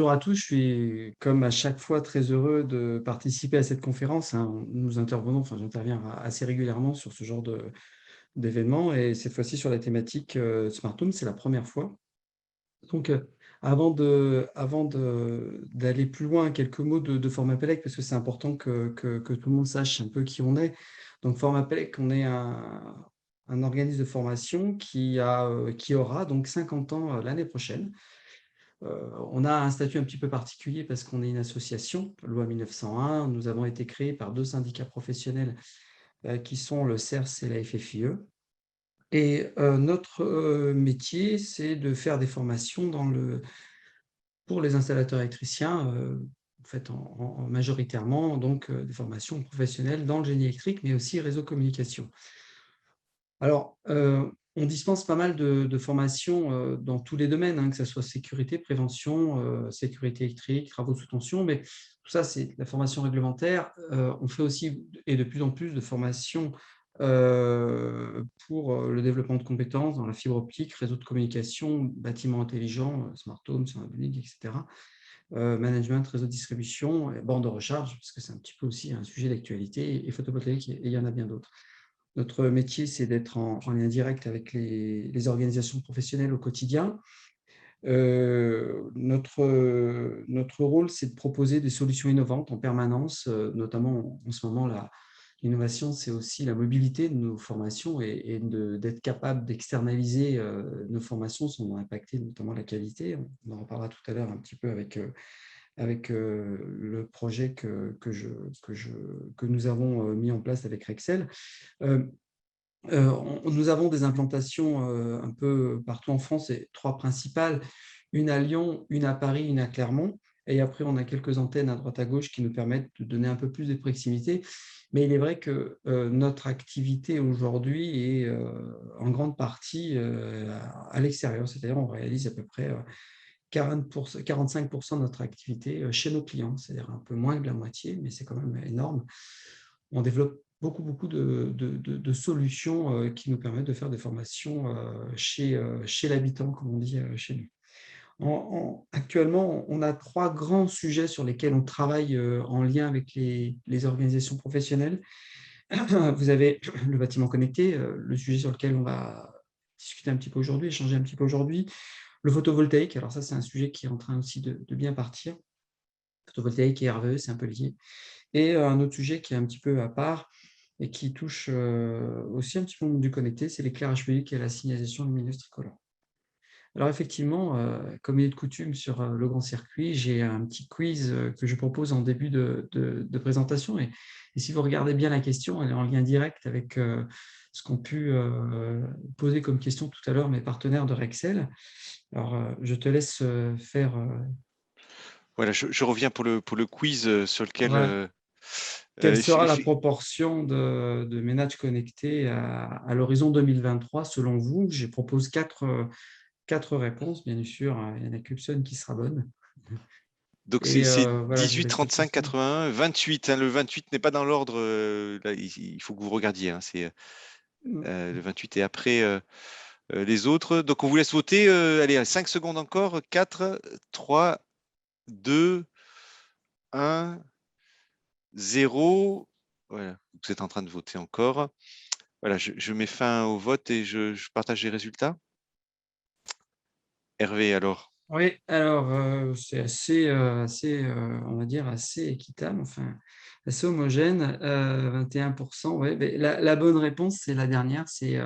bonjour à tous. Je suis, comme à chaque fois, très heureux de participer à cette conférence, hein. Nous intervenons, enfin, j'interviens assez régulièrement sur ce genre d'événements et cette fois-ci sur la thématique Smart Home, c'est la première fois. Donc, d'aller plus loin, quelques mots de Formapelec, parce que c'est important que tout le monde sache un peu qui on est. Donc, Formapelec, on est un organisme de formation qui aura donc 50 ans l'année prochaine. On a un statut un petit peu particulier parce qu'on est une association, loi 1901. Nous avons été créés par deux syndicats professionnels qui sont le CERS et la FFIE. Et notre métier, c'est de faire des formations pour les installateurs électriciens, en fait, majoritairement, donc des formations professionnelles dans le génie électrique, mais aussi réseau communication. Alors, on dispense pas mal de formations dans tous les domaines, hein, que ce soit sécurité, prévention, sécurité électrique, travaux sous tension, mais tout ça, c'est la formation réglementaire. On fait aussi, et de plus en plus, de formations pour le développement de compétences dans la fibre optique, réseau de communication, bâtiments intelligents, smart home, smart building, etc. Management, réseau de distribution, et bornes de recharge, parce que c'est un petit peu aussi un sujet d'actualité, et photovoltaïque, et il y en a bien d'autres. Notre métier, c'est d'être en lien direct avec les organisations professionnelles au quotidien. Notre rôle, c'est de proposer des solutions innovantes en permanence, notamment en ce moment, l'innovation, c'est aussi la mobilité de nos formations et d'être capable d'externaliser nos formations sans impacter notamment la qualité. On en reparlera tout à l'heure un petit peu avec le projet que nous avons mis en place avec Rexel. Euh, nous avons des implantations un peu partout en France, et trois principales, une à Lyon, une à Paris, une à Clermont. Et après, on a quelques antennes à droite à gauche qui nous permettent de donner un peu plus de proximité. Mais il est vrai que notre activité aujourd'hui est en grande partie à l'extérieur. C'est-à-dire on réalise à peu près 45% de notre activité chez nos clients, c'est-à-dire un peu moins que la moitié, mais c'est quand même énorme. On développe beaucoup de solutions qui nous permettent de faire des formations chez l'habitant, comme on dit chez nous. Actuellement, on a trois grands sujets sur lesquels on travaille en lien avec les organisations professionnelles. Vous avez le bâtiment connecté, le sujet sur lequel on va discuter un petit peu aujourd'hui, échanger un petit peu aujourd'hui. Le photovoltaïque, alors ça, c'est un sujet qui est en train aussi de bien partir. Photovoltaïque et RVE, c'est un peu lié. Et un autre sujet qui est un petit peu à part et qui touche aussi un petit peu au monde du connecté, c'est l'éclairage public et la signalisation lumineuse tricolore. Alors effectivement, comme il est de coutume sur le grand circuit, j'ai un petit quiz que je propose en début de présentation. Et si vous regardez bien la question, elle est en lien direct avec ce qu'ont pu poser comme question tout à l'heure mes partenaires de Rexel. Alors, je te laisse faire. Voilà, je reviens pour le quiz sur lequel Ouais. Quelle sera la effe- proportion de ménages connectés à l'horizon 2023 selon vous? Je propose quatre réponses, bien sûr, il n'y en a qu'une seule qui sera bonne. donc Et c'est voilà, je vous 18, laisse le 35, procéder. 81, 28. Hein, le 28 n'est pas dans l'ordre. Là, il faut que vous regardiez. Hein, c'est le 28 et après les autres. Donc on vous laisse voter. Allez, 5 secondes encore. 4, 3, 2, 1, 0. Voilà, vous êtes en train de voter encore. Voilà, je mets fin au vote et je partage les résultats. Hervé, alors. Oui, alors c'est on va dire, assez équitable, enfin, assez homogène. 21%, ouais, mais la bonne réponse, c'est la dernière, c'est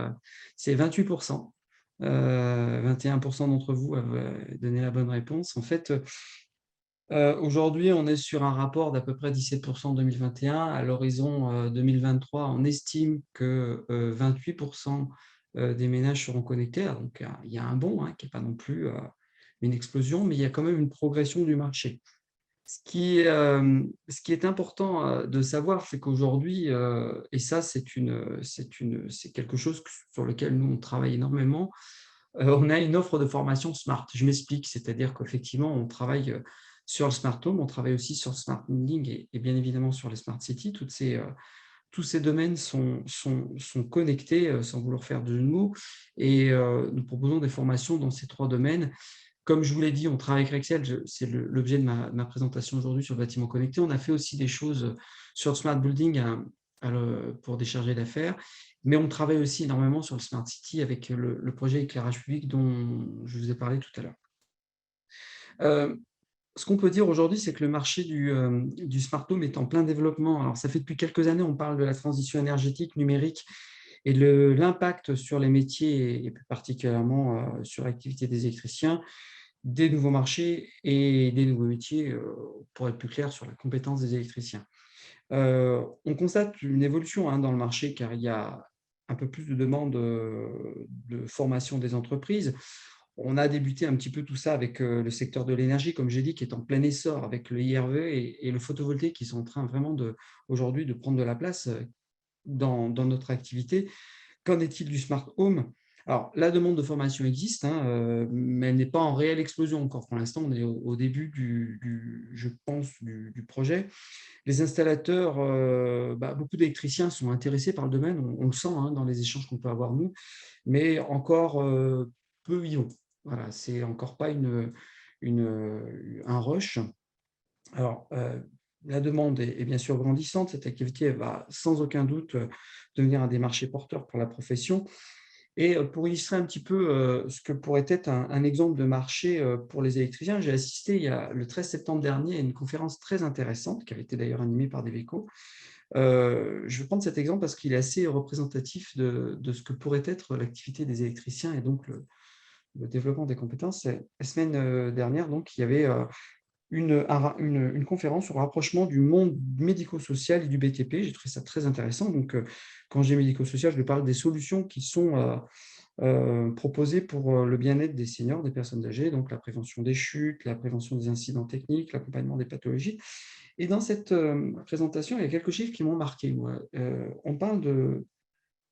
28%. 21% d'entre vous avez donné la bonne réponse. En fait, aujourd'hui, on est sur un rapport d'à peu près 17% en 2021. À l'horizon 2023, on estime que 28% des ménages seront connectés. Alors, donc, il y a un bond qui n'est pas non plus une explosion, mais il y a quand même une progression du marché. Ce qui est important de savoir, c'est qu'aujourd'hui, et ça, c'est quelque chose sur lequel nous, on travaille énormément, on a une offre de formation smart. Je m'explique, c'est-à-dire qu'effectivement, on travaille sur le smart home, on travaille aussi sur le smart building et bien évidemment sur les smart cities. Tous ces domaines sont connectés, sans vouloir faire de jeu de mots, et nous proposons des formations dans ces trois domaines. Comme je vous l'ai dit, on travaille avec Rexel, c'est l'objet de ma présentation aujourd'hui sur le bâtiment connecté. On a fait aussi des choses sur le smart building pour des chargés d'affaires, mais on travaille aussi énormément sur le smart city avec le projet éclairage public dont je vous ai parlé tout à l'heure. Ce qu'on peut dire aujourd'hui, c'est que le marché du smart home est en plein développement. Alors, ça fait depuis quelques années, on parle de la transition énergétique, numérique et l'impact sur les métiers et plus particulièrement sur l'activité des électriciens, des nouveaux marchés et des nouveaux métiers, pour être plus clair, sur la compétence des électriciens. On constate une évolution dans le marché car il y a un peu plus de demandes de formation des entreprises. On a débuté un petit peu tout ça avec le secteur de l'énergie, comme j'ai dit, qui est en plein essor avec le IRV et le photovoltaïque qui sont en train vraiment aujourd'hui de prendre de la place dans notre activité. Qu'en est-il du smart home? Alors, la demande de formation existe, mais elle n'est pas en réelle explosion encore. Pour l'instant, on est au début je pense, du projet. Les installateurs, beaucoup d'électriciens sont intéressés par le domaine, on le sent dans les échanges qu'on peut avoir nous, mais encore peu y vont. Voilà, c'est encore pas un rush. Alors, la demande est bien sûr grandissante. Cette activité va sans aucun doute devenir un des marchés porteurs pour la profession. Et pour illustrer un petit peu ce que pourrait être un exemple de marché pour les électriciens, j'ai assisté le 13 septembre dernier à une conférence très intéressante qui avait été d'ailleurs animée par Deveco. Je vais prendre cet exemple parce qu'il est assez représentatif de ce que pourrait être l'activité des électriciens et donc le développement des compétences. La semaine dernière, donc, il y avait une conférence sur le rapprochement du monde médico-social et du BTP. J'ai trouvé ça très intéressant. Donc, quand j'ai médico-social, je parle des solutions qui sont proposées pour le bien-être des seniors, des personnes âgées, donc la prévention des chutes, la prévention des incidents techniques, l'accompagnement des pathologies. Et dans cette présentation, il y a quelques chiffres qui m'ont marqué, moi. On parle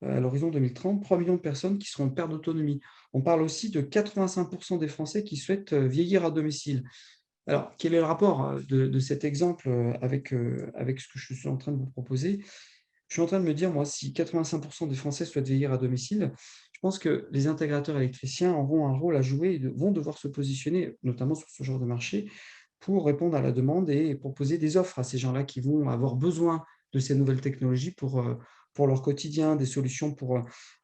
à l'horizon 2030, 3 millions de personnes qui seront en perte d'autonomie. On parle aussi de 85% des Français qui souhaitent vieillir à domicile. Alors, quel est le rapport de cet exemple avec ce que je suis en train de vous proposer? Je suis en train de me dire, moi, si 85% des Français souhaitent vieillir à domicile, je pense que les intégrateurs électriciens auront un rôle à jouer et vont devoir se positionner, notamment sur ce genre de marché, pour répondre à la demande et proposer des offres à ces gens-là qui vont avoir besoin de ces nouvelles technologies pour leur quotidien, des solutions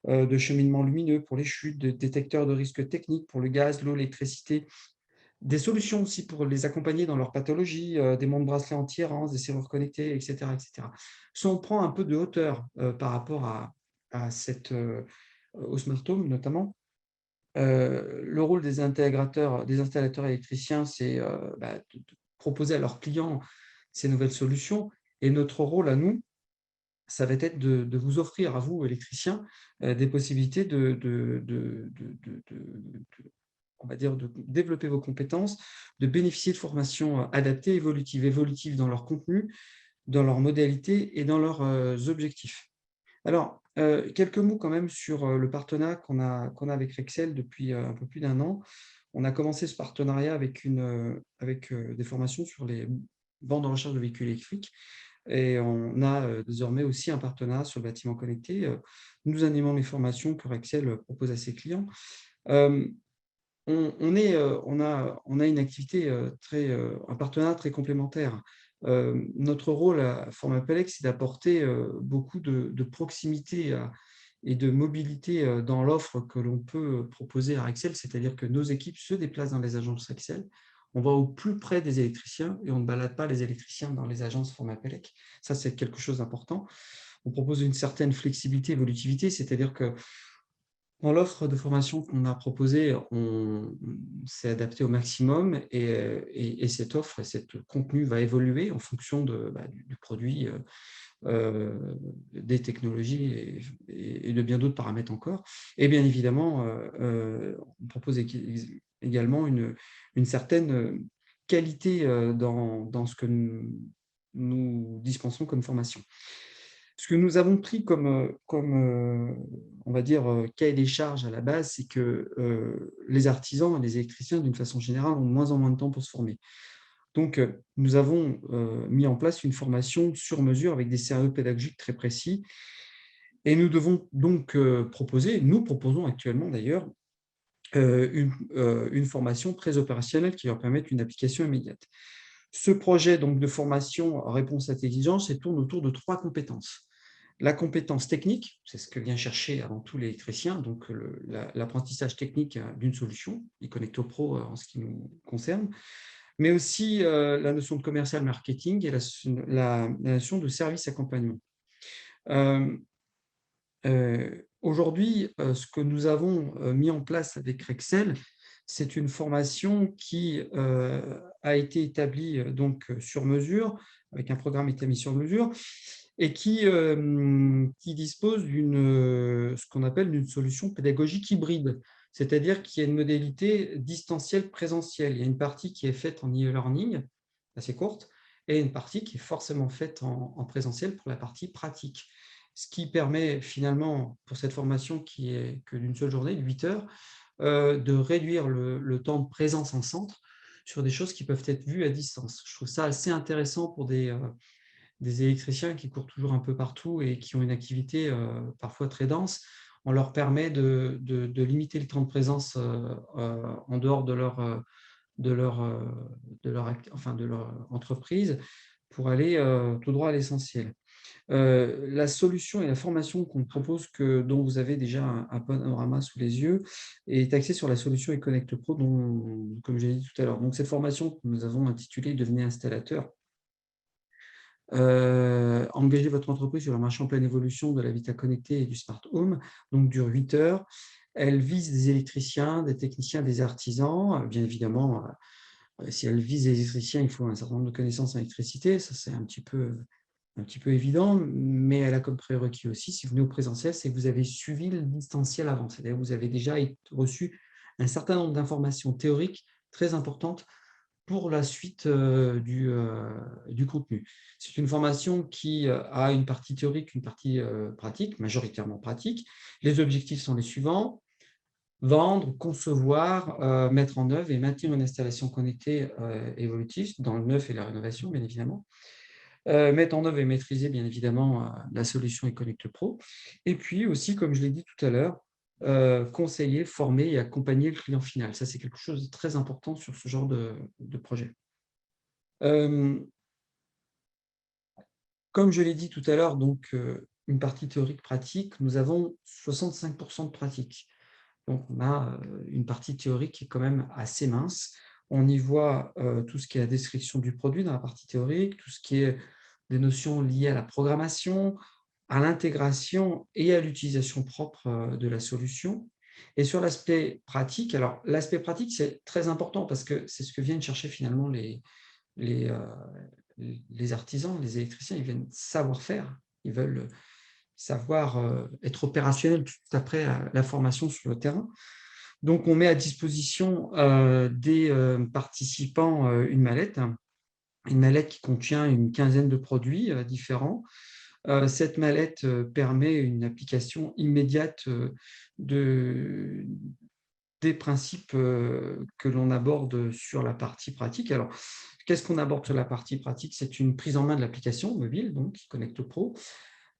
de cheminement lumineux pour les chutes, de détecteurs de risques techniques pour le gaz, l'eau, l'électricité, des solutions aussi pour les accompagner dans leur pathologie, des montres bracelets anti-errance, des serrures connectées, etc., etc. Si on prend un peu de hauteur par rapport au smart home notamment, le rôle des intégrateurs, des installateurs électriciens, c'est de proposer à leurs clients ces nouvelles solutions. Et notre rôle à nous, ça va être de vous offrir à vous, électriciens, des possibilités on va dire, de développer vos compétences, de bénéficier de formations adaptées, évolutives dans leur contenu, dans leurs modalités et dans leurs objectifs. Alors, quelques mots quand même sur le partenariat qu'on a avec Rexel depuis un peu plus d'un an. On a commencé ce partenariat avec des formations sur les bancs de recherche de véhicules électriques et on a désormais aussi un partenariat sur le bâtiment connecté. Nous animons les formations que Rexel propose à ses clients. On a une activité un partenariat très complémentaire. Notre rôle à Formapelec, c'est d'apporter beaucoup de proximité et de mobilité dans l'offre que l'on peut proposer à Rexel, c'est-à-dire que nos équipes se déplacent dans les agences Rexel. On va au plus près des électriciens et on ne balade pas les électriciens dans les agences Formapelec. Ça, c'est quelque chose d'important. On propose une certaine flexibilité, évolutivité, c'est-à-dire que dans l'offre de formation qu'on a proposée, on s'est adapté au maximum et cette offre et ce contenu va évoluer en fonction du produit, des technologies et de bien d'autres paramètres encore. Et bien évidemment, on propose également une certaine qualité dans ce que nous dispensons comme formation. Ce que nous avons pris on va dire, cahier des charges à la base, c'est que les artisans et les électriciens, d'une façon générale, ont de moins en moins de temps pour se former. Donc, nous avons mis en place une formation sur mesure avec des scénarios pédagogiques très précis. Et nous devons donc nous proposons actuellement d'ailleurs une formation très opérationnelle qui leur permette une application immédiate. Ce projet donc, de formation en réponse à cette exigence tourne autour de 3 compétences. La compétence technique, c'est ce que vient chercher avant tout l'électricien, donc l'apprentissage technique d'une solution, eConnecto Pro en ce qui nous concerne, mais aussi la notion de commercial marketing et la notion de service accompagnement. Aujourd'hui, ce que nous avons mis en place avec Rexel, c'est une formation qui a été établie donc sur mesure, avec un programme établi sur mesure, et qui dispose ce qu'on appelle une solution pédagogique hybride, c'est-à-dire qu'il y a une modalité distancielle présentielle. Il y a une partie qui est faite en e-learning, assez courte, et une partie qui est forcément faite en présentiel pour la partie pratique. Ce qui permet finalement, pour cette formation qui est que d'une seule journée, de 8 heures, de réduire le temps de présence en centre sur des choses qui peuvent être vues à distance. Je trouve ça assez intéressant pour des électriciens qui courent toujours un peu partout et qui ont une activité parfois très dense. On leur permet de limiter le temps de présence en dehors de leur entreprise pour aller tout droit à l'essentiel. La solution et la formation qu'on propose, dont vous avez déjà un panorama sous les yeux, est axée sur la solution eConnect Pro, comme j'ai dit tout à l'heure. Donc, cette formation que nous avons intitulée « Devenez installateur », engagez votre entreprise sur le marché en pleine évolution de l'habitat connecté et du smart home, donc dure 8 heures. Elle vise des électriciens, des techniciens, des artisans. Bien évidemment, si elle vise des électriciens, il faut un certain nombre de connaissances en électricité. Ça, c'est un petit peu évident, mais elle a comme prérequis aussi, si vous venez au présentiel, c'est que vous avez suivi le distanciel avant. C'est-à-dire que vous avez déjà reçu un certain nombre d'informations théoriques très importantes pour la suite du contenu. C'est une formation qui a une partie théorique, une partie pratique, majoritairement pratique. Les objectifs sont les suivants: vendre, concevoir, mettre en œuvre et maintenir une installation connectée évolutive dans le neuf et la rénovation, bien évidemment. Mettre en œuvre et maîtriser, bien évidemment, la solution eConnect Pro. Et puis aussi, comme je l'ai dit tout à l'heure, conseiller, former et accompagner le client final. Ça, c'est quelque chose de très important sur ce genre de projet. Comme je l'ai dit tout à l'heure, donc une partie théorique-pratique, nous avons 65% de pratique. Donc, on a une partie théorique qui est quand même assez mince. On y voit tout ce qui est la description du produit dans la partie théorique, tout ce qui est des notions liées à la programmation, à l'intégration et à l'utilisation propre de la solution. Et sur l'aspect pratique, alors l'aspect pratique, c'est très important parce que c'est ce que viennent chercher finalement les artisans, les électriciens. Ils viennent savoir faire, ils veulent savoir être opérationnels tout après la formation sur le terrain. Donc, on met à disposition des participants une mallette qui contient une quinzaine de produits différents. Cette mallette permet une application immédiate des principes que l'on aborde sur la partie pratique. Alors, qu'est-ce qu'on aborde sur la partie pratique? C'est une prise en main de l'application mobile, donc Connect Pro,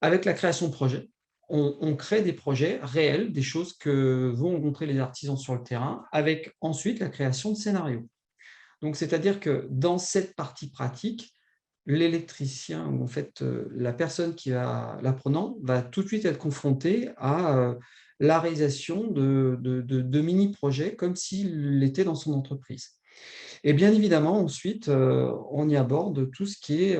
avec la création de projets. On crée des projets réels, des choses que vont montrer les artisans sur le terrain, avec ensuite la création de scénarios. Donc, c'est-à-dire que dans cette partie pratique, l'électricien, ou en fait la personne l'apprenant, va tout de suite être confronté à la réalisation de mini-projets comme s'il était dans son entreprise. Et bien évidemment, ensuite, on y aborde tout ce qui est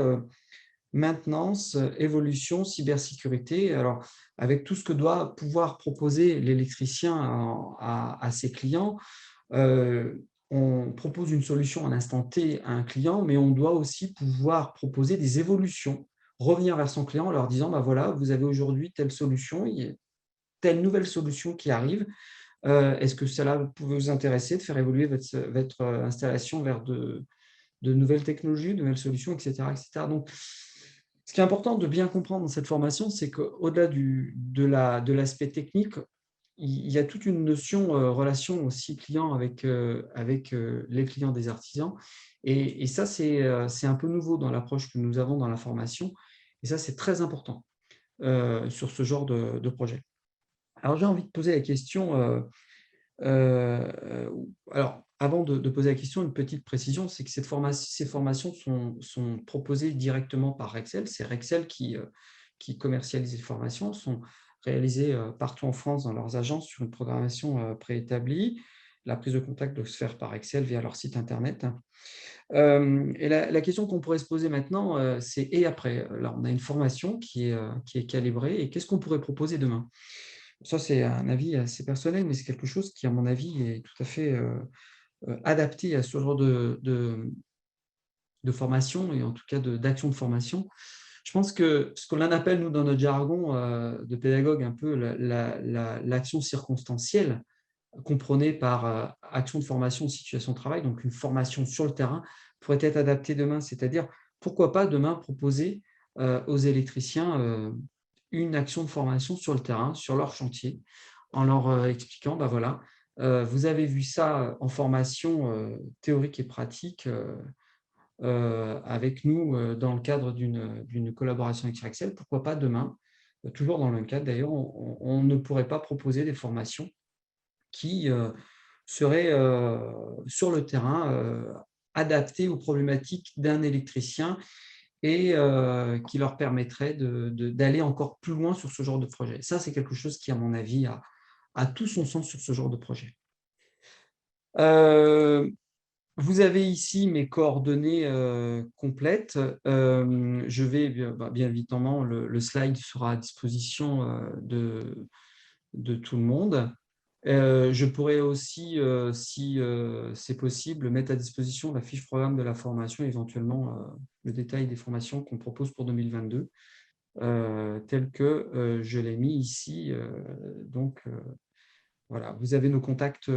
maintenance, évolution, cybersécurité. Alors, avec tout ce que doit pouvoir proposer l'électricien à ses clients, on propose une solution à l'instant T à un client, mais on doit aussi pouvoir proposer des évolutions, revenir vers son client en leur disant, bah voilà, vous avez aujourd'hui telle solution, il y a telle nouvelle solution qui arrive. Est-ce que cela peut vous intéresser de faire évoluer votre installation vers de nouvelles technologies, de nouvelles solutions, etc., etc. Donc, ce qui est important de bien comprendre dans cette formation, c'est qu'au-delà de l'aspect technique, il y a toute une notion relation aussi client avec les clients des artisans. Et ça, c'est un peu nouveau dans l'approche que nous avons dans la formation. Et ça, c'est très important sur ce genre de projet. Alors, j'ai envie de poser la question, Alors, avant de poser la question, une petite précision, c'est que ces formations sont proposées directement par Rexel. C'est Rexel qui commercialise les formations, sont réalisées partout en France dans leurs agences sur une programmation préétablie. La prise de contact doit se faire par Excel via leur site internet. Et la question qu'on pourrait se poser maintenant, c'est et après? Là, on a une formation qui est calibrée et qu'est-ce qu'on pourrait proposer demain? Ça, c'est un avis assez personnel, mais c'est quelque chose qui, à mon avis, est tout à fait adapté à ce genre de formation et en tout cas d'action de formation. Je pense que ce qu'on appelle, nous, dans notre jargon de pédagogue, un peu l'action circonstancielle, comprenez par action de formation, situation de travail, donc une formation sur le terrain, pourrait être adaptée demain. C'est-à-dire, pourquoi pas demain proposer aux électriciens une action de formation sur le terrain, sur leur chantier, en leur expliquant, bah voilà, vous avez vu ça en formation théorique et pratique avec nous dans le cadre d'une collaboration avec Excel. Pourquoi pas demain, toujours dans le même cadre d'ailleurs, on ne pourrait pas proposer des formations qui seraient sur le terrain, adaptées aux problématiques d'un électricien et qui leur permettraient d'aller encore plus loin sur ce genre de projet. Ça, c'est quelque chose qui, à mon avis, a tout son sens sur ce genre de projet. Vous avez ici mes coordonnées complètes. Je vais, bien évidemment, le slide sera à disposition de tout le monde. Je pourrais aussi, si c'est possible, mettre à disposition la fiche programme de la formation, éventuellement le détail des formations qu'on propose pour 2022, tel que je l'ai mis ici. Donc, voilà, vous avez nos contacts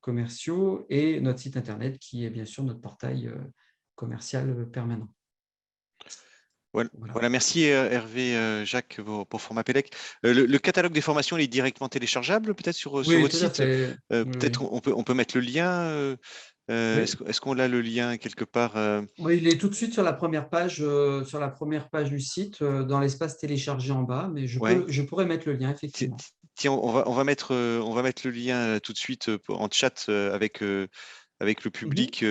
commerciaux et notre site internet qui est bien sûr notre portail commercial permanent. Voilà. Voilà, merci Hervé, Jacques pour Formapélec. Le catalogue des formations, il est directement téléchargeable peut-être sur Oui, votre tout à site. fait. Oui, Peut-être oui. on peut mettre le lien. Oui. Est-ce qu'on a le lien quelque part Oui, il est tout de suite sur la première page du site, dans l'espace télécharger en bas, mais Ouais. je pourrais mettre le lien, Ti- effectivement. Tiens, on va mettre le lien tout de suite en chat avec le Mhm. public.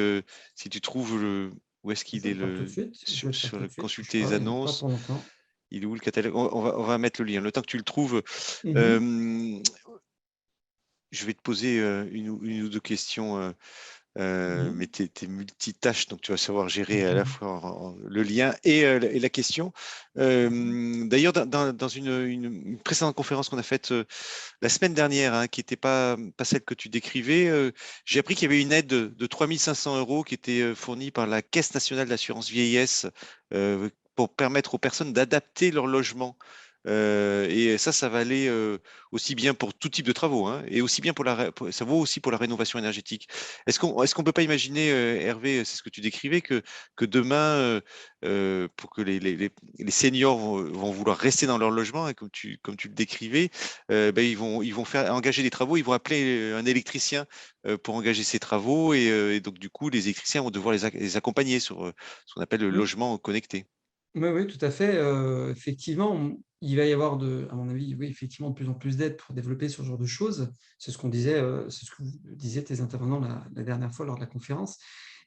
Si tu trouves où est-ce qu'il Je vais est le faire tout de suite. Je vais le faire sur tout le de suite. Bouge consulter les pas, pas annonces. pour longtemps. Il est où le catalogue? On va mettre le lien. Le temps que tu le trouves, Mhm. euh, je vais te poser une ou deux questions. Mais Mhm. tu es multitâche, donc tu vas savoir gérer à la Mhm. fois le lien et la question. D'ailleurs, dans une précédente conférence qu'on a faite la semaine dernière, hein, qui n'était pas celle que tu décrivais, j'ai appris qu'il y avait une aide de 3 500 euros qui était fournie par la Caisse nationale d'assurance vieillesse pour permettre aux personnes d'adapter leur logement. Et ça va aller aussi bien pour tout type de travaux, hein, et aussi bien ça vaut aussi pour la rénovation énergétique. Est-ce qu'on peut pas imaginer, Hervé, c'est ce que tu décrivais, que demain, pour que les seniors vont vouloir rester dans leur logement, et comme tu le décrivais, ben, ils vont faire engager des travaux, ils vont appeler un électricien pour engager ces travaux, et donc du coup, les électriciens vont devoir les accompagner sur ce qu'on appelle le Mhm. logement connecté. Oui, oui, tout à fait. Effectivement, il va y avoir, à mon avis, oui, effectivement, de plus en plus d'aides pour développer ce genre de choses. C'est ce qu'on disait, c'est ce que disaient tes intervenants la dernière fois lors de la conférence.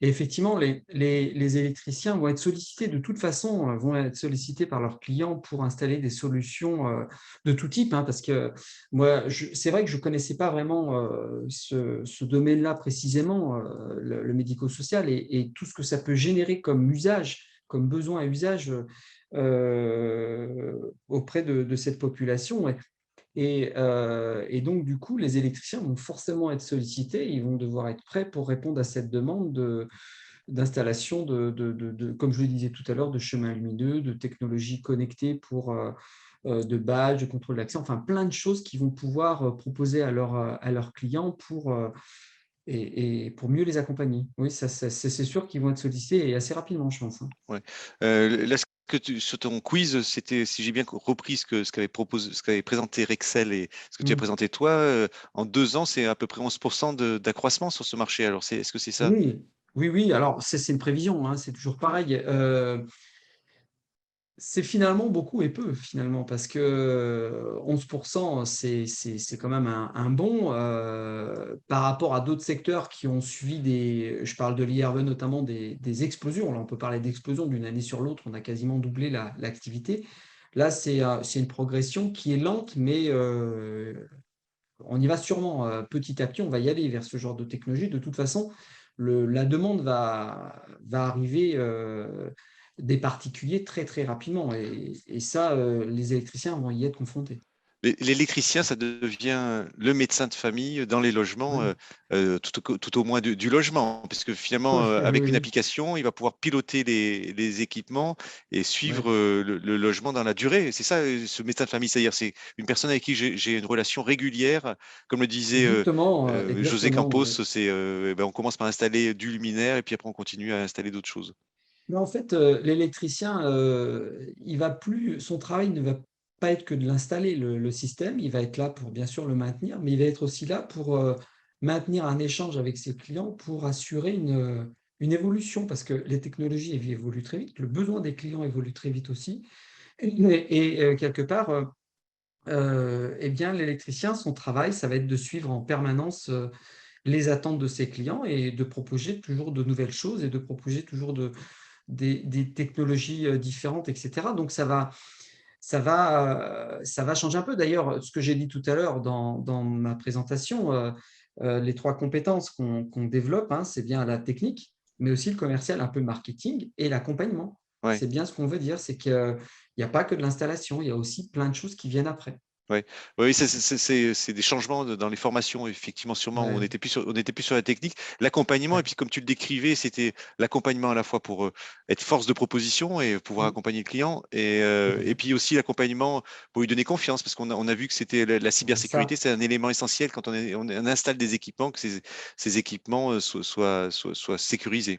Et effectivement, les électriciens vont être sollicités de toute façon, vont être sollicités par leurs clients pour installer des solutions de tout type, hein, parce que moi, c'est vrai que je ne connaissais pas vraiment ce domaine-là précisément, le médico-social, et tout ce que ça peut générer comme usage, comme besoin à usage auprès de cette population. Et donc, du coup, les électriciens vont forcément être sollicités, ils vont devoir être prêts pour répondre à cette demande d'installation comme je le disais tout à l'heure, de chemins lumineux, de technologies connectées de badges, de contrôle d'accès, enfin plein de choses qu'ils vont pouvoir proposer à leurs clients et pour mieux les accompagner. Oui, c'est sûr qu'ils vont être sollicités et assez rapidement, je pense, hein. Ouais. Là, sur ton quiz, c'était, si j'ai bien repris ce qu'avait proposé, ce qu'avait présenté Rexel et ce que tu as Mm. présenté toi, en 2 ans, c'est à peu près 11% d'accroissement sur ce marché. Alors, est-ce que c'est ça? Oui, oui, oui. Alors, c'est une prévision, hein, c'est toujours pareil. C'est finalement beaucoup et peu, finalement, parce que 11 c'est quand même un bond, par rapport à d'autres secteurs qui ont suivi je parle de l'IRV notamment, des explosions. Là, on peut parler d'explosion d'une année sur l'autre, on a quasiment doublé l'activité. Là, c'est une progression qui est lente, mais on y va sûrement, petit à petit, on va y aller vers ce genre de technologie. De toute façon, la demande va arriver, des particuliers très, très rapidement et ça, les électriciens vont y être confrontés. L'électricien, ça devient le médecin de famille dans les logements, Oui, tout au moins du logement, puisque finalement, oui, oui, avec une oui, application, il va pouvoir piloter les équipements et suivre ouais. le logement dans la durée. C'est ça, ce médecin de famille, c'est-à-dire c'est une personne avec qui j'ai une relation régulière, comme le disait Justement, José exactement, Campos, ouais. ben, on commence par installer du luminaire et puis après on continue à installer d'autres choses. Mais en fait, l'électricien, il va plus son travail ne va pas être que de l'installer, le système. Il va être là pour bien sûr le maintenir, mais il va être aussi là pour, maintenir un échange avec ses clients pour assurer une évolution. Parce que les technologies évoluent très vite, le besoin des clients évolue très vite aussi quelque part, et bien l'électricien, son travail, ça va être de suivre en permanence, les attentes de ses clients et de proposer toujours de nouvelles choses et de proposer toujours des technologies, différentes et cetera. Donc ça va changer un peu. D'ailleurs, ce que j'ai dit tout à l'heure dans ma présentation, les 3 compétences qu'on développe, hein, c'est bien la technique, mais aussi le commercial, un peu le marketing et l'accompagnement. Ouais. C'est bien ce qu'on veut dire, c'est qu'il y a pas que de l'installation, il y a aussi plein de choses qui viennent après. Ouais. Oui, c'est des changements dans les formations, effectivement, sûrement. Ouais, On était plus sur la technique. L'accompagnement, et ouais. puis comme tu le décrivais, c'était l'accompagnement à la fois pour être force de proposition et pouvoir Mmh, accompagner le client, tout à et fait. puis aussi l'accompagnement pour lui donner confiance, parce on a vu que c'était la C'est cybersécurité, ça. c'est un élément essentiel quand on installe des équipements, que ces équipements soient sécurisés.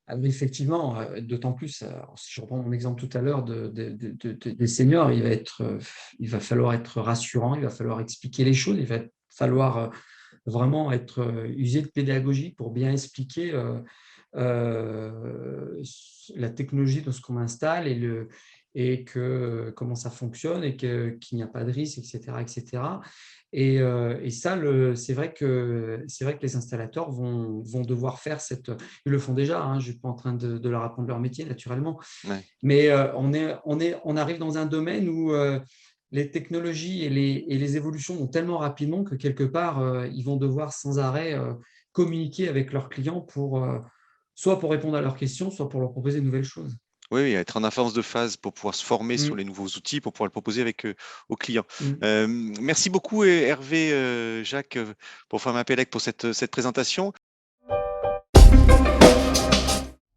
Ah oui, effectivement, d'autant plus, si je reprends mon exemple tout à l'heure des seniors, il va falloir être rassurant, il va falloir expliquer les choses, il va falloir, vraiment être, usé de pédagogie pour bien expliquer, la technologie de ce qu'on installe et comment ça fonctionne et qu'il n'y a pas de risque et cetera et cetera et ça c'est vrai que les installateurs vont devoir faire ils le font déjà, hein, je ne suis pas en train de leur apprendre leur métier naturellement, Ouais. mais on arrive dans un domaine où, les technologies et les évolutions vont tellement rapidement que quelque part, ils vont devoir sans arrêt, communiquer avec leurs clients soit pour répondre à leurs questions, soit pour leur proposer de nouvelles choses. Oui, oui, être en avance de phase pour pouvoir se former sur Mmh, les nouveaux outils, pour pouvoir le proposer aux clients. mmh. Merci beaucoup, Hervé, Jacques, pour Pharmapelec, pour cette présentation.